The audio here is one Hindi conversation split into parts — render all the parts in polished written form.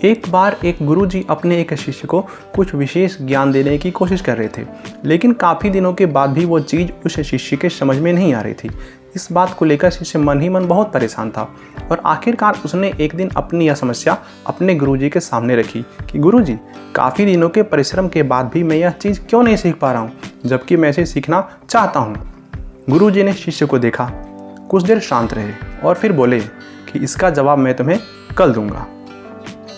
एक बार एक गुरुजी अपने एक शिष्य को कुछ विशेष ज्ञान देने की कोशिश कर रहे थे, लेकिन काफ़ी दिनों के बाद भी वो चीज़ उस शिष्य के समझ में नहीं आ रही थी। इस बात को लेकर शिष्य मन ही मन बहुत परेशान था और आखिरकार उसने एक दिन अपनी यह समस्या अपने गुरुजी के सामने रखी कि गुरुजी, काफ़ी दिनों के परिश्रम के बाद भी मैं यह चीज़ क्यों नहीं सीख पा रहा हूँ, जबकि मैं इसे सीखना चाहता हूँ। गुरुजी ने शिष्य को देखा, कुछ देर शांत रहे और फिर बोले कि इसका जवाब मैं तुम्हें कल दूंगा।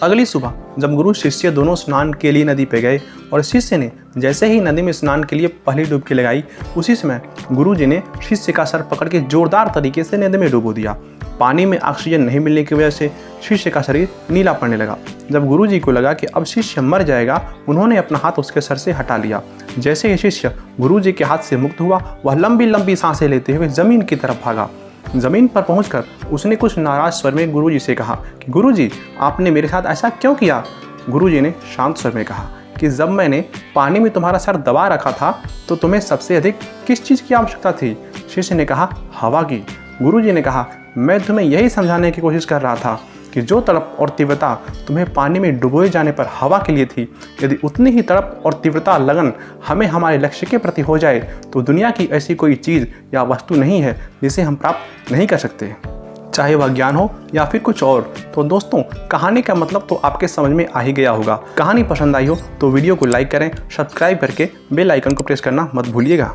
अगली सुबह जब गुरु शिष्य दोनों स्नान के लिए नदी पे गए और शिष्य ने जैसे ही नदी में स्नान के लिए पहली डुबकी लगाई, उसी समय गुरुजी ने शिष्य का सर पकड़ के जोरदार तरीके से नदी में डुबो दिया। पानी में ऑक्सीजन नहीं मिलने की वजह से शिष्य का शरीर नीला पड़ने लगा। जब गुरुजी को लगा कि अब शिष्य मर जाएगा, उन्होंने अपना हाथ उसके सर से हटा लिया। जैसे ही शिष्य गुरुजी के हाथ से मुक्त हुआ, वह लंबी लंबी सांसें लेते हुए जमीन की तरफ भागा। जमीन पर पहुंचकर उसने कुछ नाराज स्वर में गुरुजी से कहा कि गुरुजी, आपने मेरे साथ ऐसा क्यों किया। गुरुजी ने शांत स्वर में कहा कि जब मैंने पानी में तुम्हारा सर दबा रखा था तो तुम्हें सबसे अधिक किस चीज़ की आवश्यकता थी। शिष्य ने कहा, हवा की। गुरुजी ने कहा, मैं तुम्हें यही समझाने की कोशिश कर रहा था कि जो तड़प और तीव्रता तुम्हें पानी में डुबोए जाने पर हवा के लिए थी, यदि उतनी ही तड़प और तीव्रता लगन हमें हमारे लक्ष्य के प्रति हो जाए तो दुनिया की ऐसी कोई चीज़ या वस्तु नहीं है जिसे हम प्राप्त नहीं कर सकते, चाहे वह ज्ञान हो या फिर कुछ और। तो दोस्तों, कहानी का मतलब तो आपके समझ में आ ही गया होगा। कहानी पसंद आई हो तो वीडियो को लाइक करें, सब्सक्राइब करके बेल आइकन को प्रेस करना मत भूलिएगा।